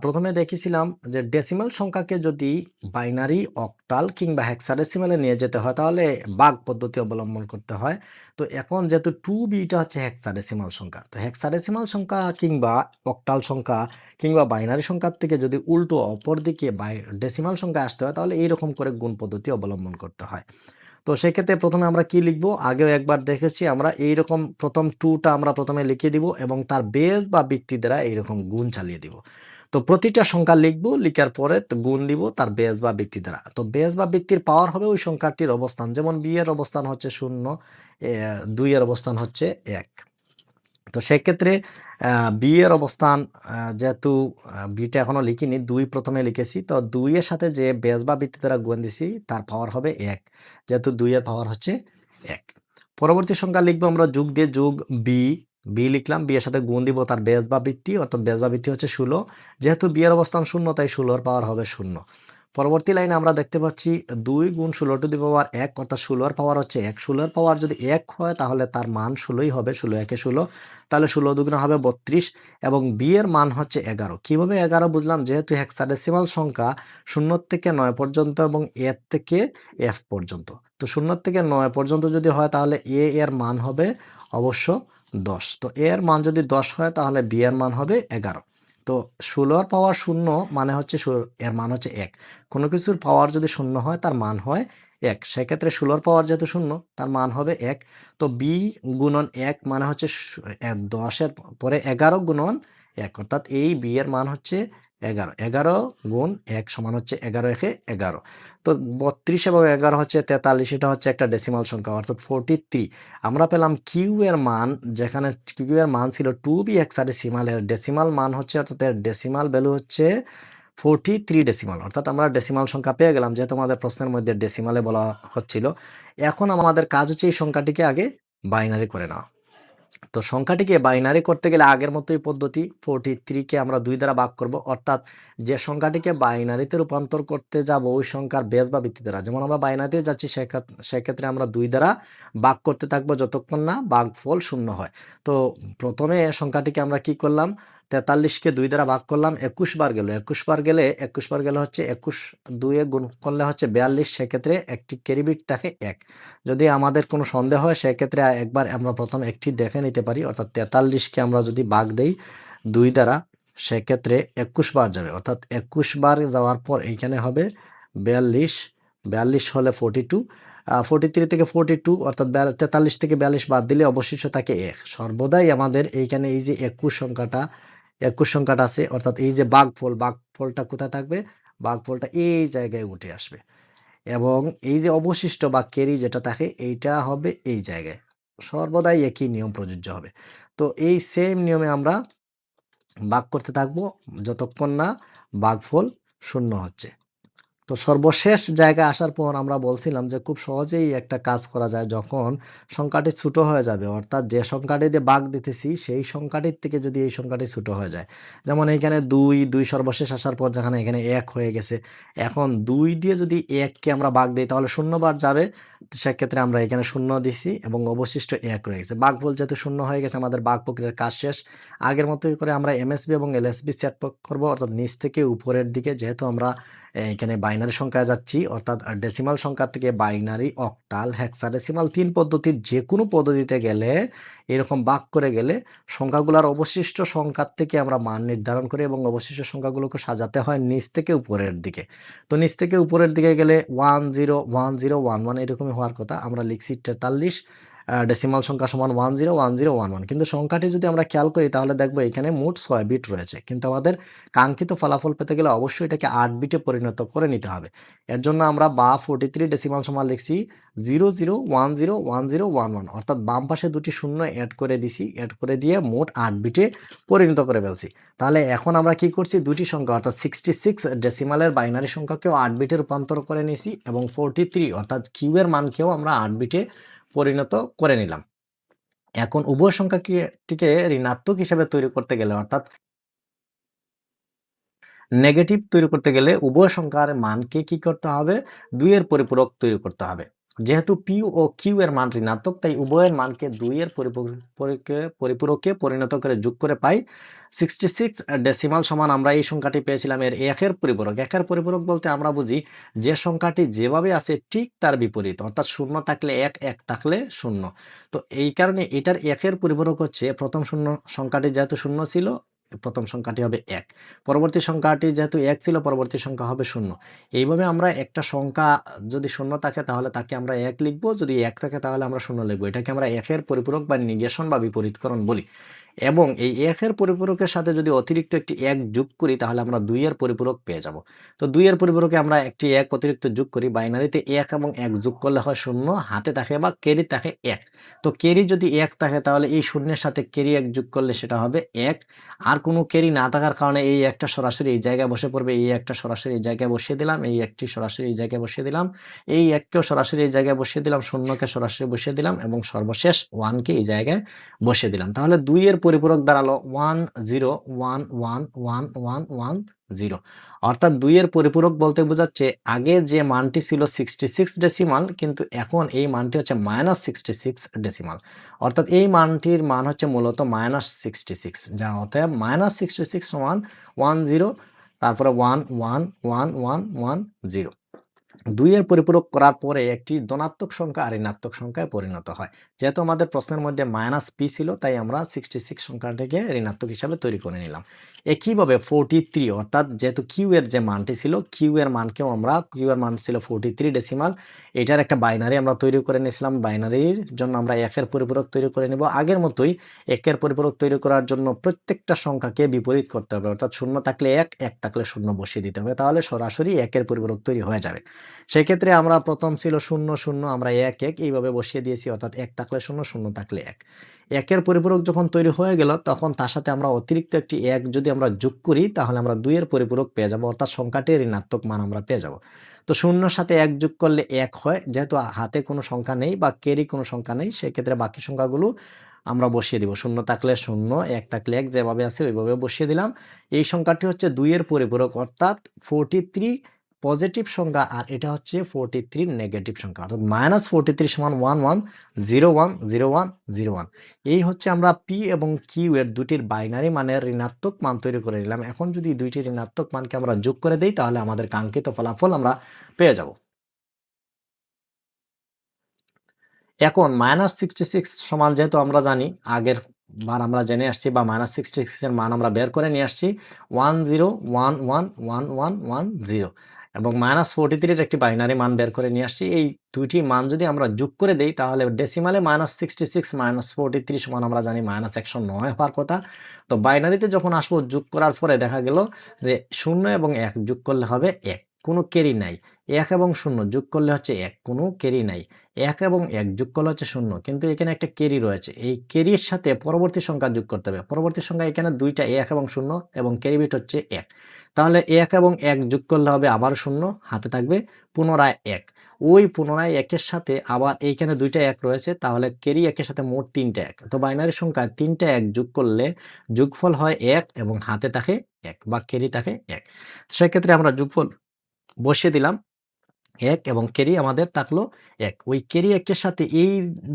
প্রথমে দেখেছিলাম যে ডেসিমাল সংখ্যাকে যদি বাইনারি, অক্টাল কিংবা হেক্সাডেসিমেলে নিয়ে যেতে হয় তাহলে ভাগ পদ্ধতি অবলম্বন করতে হয়। তো এখন যেহেতু 2b টা হচ্ছে হেক্সাডেসিমাল সংখ্যা। তো হেক্সাডেসিমাল সংখ্যা কিংবা অক্টাল সংখ্যা কিংবা বাইনারি সংখ্যার থেকে যদি উল্টো অপর দিকে ডেসিমাল সংখ্যায় আসতে হয় তাহলে এইরকম করে গুণ পদ্ধতি অবলম্বন করতে হয়। তো সেক্ষেত্রে প্রথমে আমরা কি লিখব? আগেও একবার দেখেছি আমরা এইরকম প্রথম 2 টা আমরা প্রথমে লিখে দিব এবং তার বেস বা ভিত্তি দ্বারা এইরকম গুণ চালিয়ে দিব। তো প্রতিটা সংখ্যা লিখব, লিখার পরে গুণ দিব তার বেস বা ভিত্তি দ্বারা। তো বেস বা ভিত্তির পাওয়ার হবে ওই সংখ্যাটির অবস্থান। যেমন b এর অবস্থান হচ্ছে ০, ২ এর অবস্থান হচ্ছে ১। তো সেক্ষেত্রে বি এর অবস্থান যেহেতু বিটা এখনো লিখিনি, ২ প্রথমে লিখেছি। তো ২ এর সাথে যে বেস বা ভিত্তি দ্বারা গুণ দিছি তার পাওয়ার হবে ১। যেহেতু ২ এর পাওয়ার হচ্ছে ১। পরবর্তী সংখ্যা লিখবো আমরা যোগ দিয়ে যোগ বি, লিখলাম। বি এর সাথে গুণ দিব তার বেস বা ভিত্তি অর্থাৎ বেস বা ভিত্তি হচ্ছে ১৬। যেহেতু বি এর অবস্থান ০ তাই ১৬ এর পাওয়ার হবে ০। পরবর্তী লাইনে আমরা দেখতে পাচ্ছি ২ গুণ ১৬ টু দি পাওয়ার ১ অর্থাৎ ১৬ এর পাওয়ার হচ্ছে ১। ১৬ এর পাওয়ার যদি ১ হয় তাহলে তার মান ১৬ই হবে। ১৬ একে ১৬ তাহলে ১৬ দুগুণে হবে ৩২ এবং বি এর মান হচ্ছে ১১। কিভাবে ১১ বুঝলাম? যেহেতু হেক্সাডেসিমাল সংখ্যা ০ থেকে ৯ পর্যন্ত এবং এর থেকে এফ পর্যন্ত। তো ০ থেকে ৯ পর্যন্ত যদি হয় তাহলে এ এর মান হবে অবশ্য ১০। তো এ এর মান যদি ১০ হয় তাহলে বি এর মান হবে ১১। তো ১৬ এর পাওয়ার ০ মানে হচ্ছে এর মান হচ্ছে ১। কোনো কিছুর পাওয়ার যদি ০ হয় তার মান হয় ১। সেক্ষেত্রে ১৬ এর পাওয়ার যেহেতু ০ তার মান হবে ১। তো বি গুণন ১ মানে হচ্ছে ১০ এর পরে ১১ গুণন ১ অর্থাৎ এই বি এর মান হচ্ছে ১১। ১১ গুণ ১ সমান হচ্ছে ১১ একে ১১। তো ৩২ এবং ১১ হচ্ছে ৪৩, এটা হচ্ছে একটা ডেসিমাল সংখ্যা অর্থাৎ 43। আমরা পেলাম কিউ এর মান, যেখানে কিউ এর মান ছিল 2b হেক্সাডেসিমাল, এর ডেসিমাল মান হচ্ছে অর্থাৎ এর ডেসিমাল ভ্যালু হচ্ছে 43 ডেসিমাল। অর্থাৎ আমরা ডেসিমাল সংখ্যা পেয়ে গেলাম যেহেতু আমাদের প্রশ্নের মধ্যে ডেসিমালে বলা হচ্ছিল। এখন আমাদের কাজ হচ্ছে এই সংখ্যাটিকে আগে বাইনারি করে নেওয়া। তো সংখ্যাটিকে বাইনারি করতে গেলে আগের মতোই পদ্ধতি, 43 কে আমরা 2 দ্বারা ভাগ করব। অর্থাৎ যে সংখ্যাটিকে বাইনারিতে রূপান্তর করতে যাব ওই সংখ্যার বেস বা ভিত্তি দ্বারা। যেমন আমরা বাইনারিতে যাচ্ছি সেক্ষেত্রে আমরা ২ দ্বারা ভাগ করতে থাকবো যতক্ষণ না ভাগফল ০ হয়। তো প্রথমে সংখ্যাটিকে আমরা কি করলাম? ৪৩ কে ২ দ্বারা ভাগ করলাম, ২১ বার গেল। ২১ বার গেলে হচ্ছে ২১, ২ এ গুণ করলে হচ্ছে ৪২, সেক্ষেত্রে একটি ক্যারি বিট থাকে ১। যদি আমাদের কোনো সন্দেহ হয় সেক্ষেত্রে একবার আমরা প্রথম একটি দেখে নিতে পারি। অর্থাৎ ৪৩ কে আমরা যদি ভাগ দেই ২ দ্বারা সেক্ষেত্রে ২১ বার যাবে। অর্থাৎ ২১ বার যাওয়ার পর এইখানে হবে ৪২, ৪২ হলে 42, 43 থেকে 42 অর্থাৎ ৪৩ থেকে ৪২ বাদ দিলে অবশিষ্ট থাকে ১। সর্বদাই আমাদের এইখানে এই যে ২১ সংখ্যাটা আছে অর্থাৎ এই যে ভাগফলটা কোথায় থাকবে? ভাগফলটা এই জায়গায় উঠে আসবে। এবং এই যে অবশিষ্ট বা ক্যারি যেটা থাকে এইটা হবে এই জায়গায়। সর্বদাই একই নিয়ম প্রযোজ্য হবে। তো এই সেম নিয়মে আমরা ভাগ করতে থাকবো যতক্ষণ না ভাগফল ০ হচ্ছে। তো সর্বশেষ জায়গায় আসার পর আমরা বলছিলাম যে খুব সহজেই একটা কাজ করা যায় যখন সংখ্যাটি ছোট হয়ে যাবে। অর্থাৎ যে সংখ্যাটি দিয়ে ভাগ দিতেছি সেই সংখ্যাটির থেকে যদি এই সংখ্যাটি ছোট হয়ে যায়। যেমন এইখানে ২ সর্বশেষ আসার পর যেখানে এখানে ১ হয়ে গেছে। এখন ২ দিয়ে যদি ১ কে আমরা ভাগ দেই তাহলে ০ বার যাবে। সেক্ষেত্রে আমরা এখানে ০ দিছি এবং অবশিষ্ট ১ রয়ে গেছে। ভাগফল যেহেতু ০ হয়ে গেছে আমাদের ভাগ প্রক্রিয়ার কাজ শেষ। আগের মতোই করে আমরা এমএসবি এবং এলএসবি সেট করব অর্থাৎ নিচ থেকে উপরের দিকে যেহেতু আমরা এখানে বাইনারি সংখ্যায় যাচ্ছি, অর্থাৎ ডেসিমাল সংখ্যা থেকে বাইনারি, অক্টাল, হেক্সাডেসিমাল ৩ পদ্ধতির যেকোনো পদ্ধতিতে গেলে এরকম ভাগ করে গেলে সংখ্যাগুলোর অবশিষ্ট সংখ্যার থেকে আমরা মান নির্ধারণ করি এবং অবশিষ্ট সংখ্যাগুলোকে সাজাতে হয় নিচ থেকে উপরের দিকে। তো নিচ থেকে উপরের দিকে গেলে 1 0 1 0 1 1 এরকমই হওয়ার কথা। আমরা লিখছি 43, ডেসিমাল সংখ্যা সমান 1 0 1 0 1 1। কিন্তু সংখ্যাটি যদি আমরা খেয়াল করি তাহলে দেখব এখানে মোট 6 বিট রয়েছে। কিন্তু আমাদের কাঙ্ক্ষিত ফলাফল পেতে গেলে অবশ্যই এটাকে 8 বিটে পরিণত করে নিতে হবে। এর জন্য আমরা 43 ডেসিমাল সমান লিখছি 0 0 1 0 1 0 1 1, অর্থাৎ বাম পাশে দুটি শূন্য অ্যাড করে দিছি, অ্যাড করে দিয়ে মোট 8 বিটে পরিণত করে ফেলছি। তাহলে এখন আমরা কি করছি, দুটি সংখ্যা অর্থাৎ 66 ডেসিমালের বাইনারি সংখ্যাকেও 8 বিটে রূপান্তর করে নিয়েছি এবং 43 অর্থাৎ কিউ এর মানকেও আমরা 8 বিটে পরিণত করে নিলাম। এখন উভয় সংখ্যাটিকে ঋণাত্মক হিসেবে তৈরি করতে গেলে, অর্থাৎ নেগেটিভ তৈরি করতে গেলে উভয় সংখ্যার মানকে কি করতে হবে, 2 এর পরিপূরক তৈরি করতে হবে। যেহেতু পি ও কিউ এর মান ঋণাত্মক, তাই উভয়ের মানকে 2 এর পরিপূরকে পরিণত করে যোগ করে পাই 66 ডেসিমাল সমান আমরা এই সংখ্যাটি পেয়েছিলাম এর একের পরিপূরক। একের পরিপূরক বলতে আমরা বুঝি যে সংখ্যাটি যেভাবে আছে ঠিক তার বিপরীত, অর্থাৎ 0 থাকলে 1, 1 থাকলে 0। তো এই কারণে এটার একের পরিপূরক হচ্ছে প্রথম সংখ্যাটি যেহেতু 0 ছিল, প্রথম সংখ্যাটি হবে 1, পরবর্তী সংখ্যাটি যেহেতু 1 ছিল, পরবর্তী সংখ্যা হবে 0। এইভাবে আমরা একটা সংখ্যা যদি 0 থাকে তাহলে তাকে আমরা 1 লিখব, যদি 1 থাকে তাহলে আমরা 0 লিখব। এটাকে আমরা 1 এর পরিপূরক বা নিগেশন বা বিপরীতকরণ বলি। এবং এই 1 এর পরিপূরকের সাথে যদি অতিরিক্ত একটি 1 যোগ করি তাহলে আমরা 2 এর পরিপূরক পেয়ে যাব। তো 2 এর পরিপূরকে আমরা একটি 1 অতিরিক্ত যোগ করি, বাইনারিতে 1 এবং 1 যোগ করলে হয় 0, হাতে থাকে বা ক্যারি থাকে 1। তো ক্যারি যদি 1 থাকে তাহলে এই শূন্যের সাথে ক্যারি 1 যোগ করলে সেটা হবে 1। আর কোনো ক্যারি না থাকার কারণে এই একটা সরাসরি এই জায়গায় বসে পড়বে, এই একটা সরাসরি এই জায়গায় বসিয়ে দিলাম, এই একটি সরাসরি এই জায়গায় বসিয়ে দিলাম, এই 1 কেও সরাসরি এই জায়গায় বসিয়ে দিলাম, 0 কে সরাসরি বসিয়ে দিলাম এবং সর্বশেষ 1 কে এই জায়গায় বসিয়ে দিলাম। তাহলে 2 এর পরিপূরক দাঁড়ালো 1 0 1 1 1 1 1 0। অর্থাৎ 2 এর পরিপূরক বলতে বোঝাচ্ছে আগে যে মানটি ছিল 66 ডেসিমাল, কিন্তু এখন এই মানটি হচ্ছে -66 ডেসিমাল। অর্থাৎ এই মানটির মান হচ্ছে মূলত -66, যা অতএব -66 সমান 1 0, তারপরে 1 1 1 1 1 0। 2 এর পরিপূরক করার পরে একটি ধনাত্মক সংখ্যা আর ঋণাত্মক সংখ্যায় পরিণত হয়। যেহেতু আমাদের প্রশ্নের মধ্যে -p ছিল, তাই আমরা 66 সংখ্যাটিকে ঋণাত্মক হিসাবে তৈরি করে নিলাম। একইভাবে 43, অর্থাৎ যেহেতু কিউ এর যে মানটি ছিল, কিউ এর মানকেও আমরা, কিউ এর মান ছিল 43 ডেসিমাল, এটার একটা বাইনারি আমরা তৈরি করে নিয়েছিলাম। বাইনারির জন্য আমরা 1 এর পরিপূরক তৈরি করে নেব। আগের মতোই 1 এর পরিপূরক তৈরি করার জন্য প্রত্যেকটা সংখ্যাকে বিপরীত করতে হবে, অর্থাৎ 0 থাকলে 1, 1 থাকলে 0 বসিয়ে দিতে হবে, তাহলে সরাসরি 1 এর পরিপূরক তৈরি হয়ে যাবে। সেক্ষেত্রে আমরা প্রথম ছিল 0 0, আমরা 1 1 এইভাবে বসিয়ে দিয়েছি, অর্থাৎ 1 থাকলে 0, 0 থাকলে 1। 1 এর পরিপূরক যখন তৈরি হয়ে গেল তখন তার সাথে আমরা অতিরিক্ত একটি 1 যদি আমরা যোগ করি তাহলে আমরা 2 এর পরিপূরক পেয়ে যাব, অর্থাৎ সংখ্যাটির ঋণাত্মক মান আমরা পেয়ে যাব। তো 0 এর সাথে 1 যোগ করলে 1 হয়, যেহেতু হাতে কোনো সংখ্যা নেই বা ক্যারি কোনো সংখ্যা নেই, সেক্ষেত্রে বাকি সংখ্যাগুলো আমরা বসিয়ে দিব। 0 থাকলে 0, 1 থাকলে 1, যেভাবে আছে ওইভাবে বসিয়ে দিলাম। এই সংখ্যাটি হচ্ছে 2 এর পরিপূরক, অর্থাৎ 43 পজিটিভ সংখ্যা আর এটা হচ্ছে 43 নেগেটিভ সংখ্যা, অর্থাৎ -43 সমান 1 1 0 1 0 1 0 1। এই হচ্ছে আমরা পি এবং কিউ এর দুটির বাইনারি মানের ঋণাত্মক মান তৈরি করে নিলাম। এখন যদি দুইটি ঋণাত্মক মানকে আমরা যোগ করে দেই তাহলে আমাদের কাঙ্ক্ষিত ফলাফল আমরা পেয়ে যাব। এখন -66 সমান, যেহেতু আমরা জানি, আগের বার আমরা জেনে আসছি বা -66 এর মান আমরা বের করে নিয়ে আসছি 1 0 1 1 1 1 1 0 এবং -43 এর একটি বাইনারি মান বের করে নিয়ে আসছি। এই দুইটি মান যদি আমরা যোগ করে দেই তাহলে ডেসিমালে -66 -43 সমান আমরা জানি -109 হওয়ার কথা। তো বাইনারিতে যখন আসবো যোগ করার পরে দেখা গেল যে 0 এবং 1 যোগ করলে হবে 1, কোনো ক্যারি নাই। 1 এবং 0 যোগ করলে হচ্ছে 1, কোনো ক্যারি নাই। 1 এবং 1 যোগ করলে হচ্ছে 0, কিন্তু এখানে একটা ক্যারি রয়েছে। এই ক্যারির সাথে পরবর্তী সংখ্যা যোগ করতে হবে। পরবর্তী সংখ্যা এখানে 2টা 1 এবং 0 এবং ক্যারি বিট হচ্ছে 1। তাহলে 1 এবং 1 যোগ করলে হবে আবার 0, হাতে থাকবে পুনরায় 1। ওই পুনরায় 1 এর সাথে আবার এইখানে 2টা 1 রয়েছে, তাহলে ক্যারি 1 এর সাথে মোট 3টা 1। তো বাইনারি সংখ্যায় 3টা 1 যোগ করলে যোগফল হয় 1 এবং হাতে থাকে 1 বা ক্যারি থাকে 1। সেক্ষেত্রে আমরা যোগফল বসিয়ে দিলাম 1 এবং ক্যারি আমাদের থাকলো 1। ওই ক্যারি 1 এর সাথে এই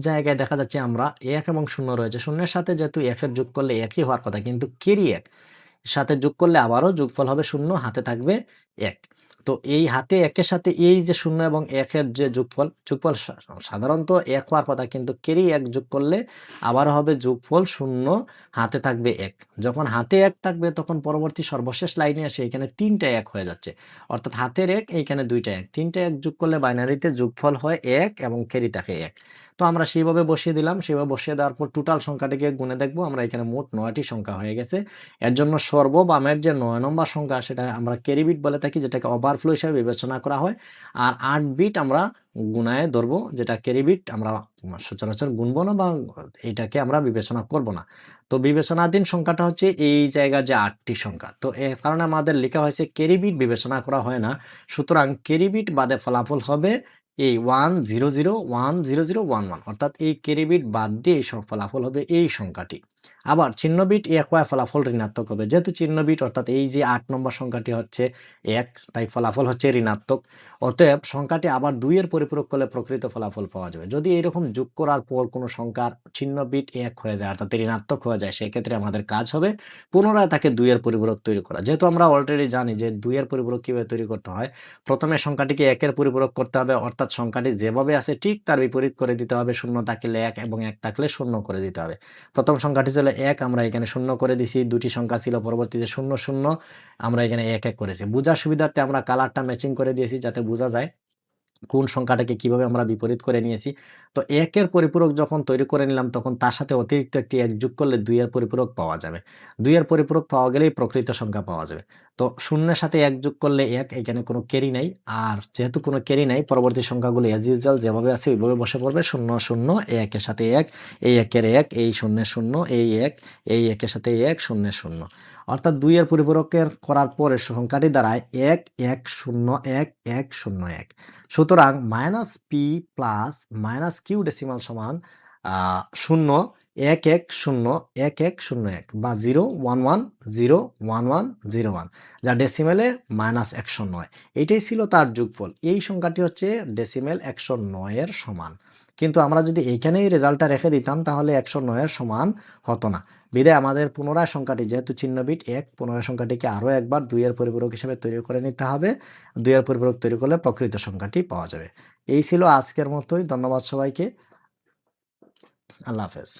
জায়গায় দেখা যাচ্ছে আমরা 1 এবং 0 রয়েছে। 0 এর সাথে যেহেতু 1 এর যোগ করলে 1 ই হওয়ার কথা, কিন্তু ক্যারি 1 সাথে যোগ করলে আবারও যোগফল হবে 0, হাতে থাকবে 1। তো এই হাতে একের সাথে এই যে 0 এবং 1 এর যে যোগফল সাধারণত 1 হওয়ার কথা, কিন্তু কেরি 1 যোগ করলে আবার হবে যোগফল 0, হাতে থাকবে 1। যখন হাতে 1 থাকবে তখন পরবর্তী সর্বশেষ লাইনে এসে এখানে 3টা 1 হয়ে যাচ্ছে। অর্থাৎ হাতের 1, এইখানে 2টা 1। 3টা 1 যোগ করলে বাইনারিতে যোগফল হয় 1 এবং কেরি থাকে 1। তো আমরা সেইভাবে বসিয়ে দিলাম। সেভাবে বসিয়ে দেওয়ার পর টোটাল সংখ্যাটিকে গুণে দেখব। আমরা এখানে মোট 9টি সংখ্যা হয়ে গেছে। এর জন্য সর্ববামের যে 9 নম্বর সংখ্যা সেটা আমরা ক্যারি বিট বলে থাকি, যেটাকে ওভারফ্লো হিসেবে বিবেচনা করা হয়। আর 8 বিট আমরা গুণায় ধরবো, যেটা ক্যারি বিট আমরা সচরাচর গুনবো না বা এইটাকে আমরা বিবেচনা করব না। তো বিবেচনাধীন সংখ্যাটা হচ্ছে এই জায়গার যে 8টি সংখ্যা। তো এর কারণে আমাদের লেখা হয়েছে ক্যারি বিট বিবেচনা করা হয় না। সুতরাং ক্যারি বিট বাদে ফলাফল হবে এই 100100111, অর্থাৎ এই ক্যারি বিট বাদ দিয়ে এই ফলাফল হবে এই সংখ্যাটি। আবার চিহ্ন বিট 1 হওয়ায় ফলাফল ঋণাত্মক হবে। যেহেতু চিহ্ন বিট অর্থাৎ এই যে 8 নম্বর সংখ্যাটি হচ্ছে 1, তাই ফলাফল হচ্ছে ঋণাত্মক। অতএব সংখ্যাটি আবার 2 এর পরিপূরক করলে প্রকৃত ফলাফল পাওয়া যাবে। যদি এরকম যোগ করার পর কোনো সংখ্যার চিহ্ন বিট 1 হয়ে যায়, অর্থাৎ ঋণাত্মক হয়ে যায়, সেক্ষেত্রে আমাদের কাজ হবে পুনরায় তাকে 2 এর পরিপূরক তৈরি করা। যেহেতু আমরা অলরেডি জানি যে 2 এর পরিপূরক কিভাবে তৈরি করতে হয়। প্রথমে সংখ্যাটিকে 1 এর পরিপূরক করতে হবে, অর্থাৎ সংখ্যাটি যেভাবে আছে ঠিক তার বিপরীত করে দিতে হবে। 0 থাকলে 1 এবং 1 থাকলে 0 করে দিতে হবে। প্রথম সংখ্যাটি ছিল 1, আমরা এখানে 0 করে দিছি। 2টি সংখ্যা ছিল, পরবর্তীতে 0, 0, আমরা এখানে 1, 1 করেছি। বোঝার সুবিধার্থে আমরা কালারটা ম্যাচিং করে দিয়েছি যাতে বোঝা যায় কোন সংখ্যাটাকে কিভাবে আমরা বিপরীত করে নিয়েছি। তো 1 এর পরিপূরক যখন তৈরি করে নিলাম তখন তার সাথে অতিরিক্ত একটি 1 যোগ করলে 2 এর পরিপূরক পাওয়া যাবে। 2 এর পরিপূরক পাওয়া গেলেই প্রকৃত সংখ্যা পাওয়া যাবে। তো 0 এর সাথে 1 যোগ করলে 1, এখানে কোনো ক্যারি নাই। আর যেহেতু কোনো ক্যারি নাই, পরবর্তী সংখ্যাগুলো অ্যাজ ইউজুয়াল যেভাবে আছে ওইভাবে বসে পড়বে। 0, 0, 1 এর সাথে 1, এই 1 এর 1, এই 0 এর 0, এই 1, এই 1 এর সাথে 1, 0 এর 0। অর্থাৎ 2 এর পরিপূরকের করার পরে সংখ্যাটি দাঁড়ায় 1, 1, 0, 1, 1, 0, 1। সুতরাং -p প্লাস -q ডেসিমাল সমান 0, 1, 1, 0, 1, 1, 0, 1 বা 0, 1, 1, 0, 1, 1, 0, 1, যা ডেসিমেলে -109। এইটাই ছিল তার যোগফল। এই সংখ্যাটি হচ্ছে ডেসিমেল 109 এর সমান। কিন্তু আমরা যদি এইখানেই রেজাল্টটা রেখে দিতাম তাহলে 109 এর সমান হতো না। বিধায় আমাদের পুনরায় সংখ্যাটি, যেহেতু চিহ্ন বিট 1, পুনরায় সংখ্যাটিকে আরও একবার 2 এর পরিপূরক হিসেবে তৈরি করে নিতে হবে। 2 এর পরিপূরক তৈরি করলে প্রকৃত সংখ্যাটি পাওয়া যাবে। এই ছিল আজকের মতোই। ধন্যবাদ সবাইকে। আল্লাহ হাফেজ।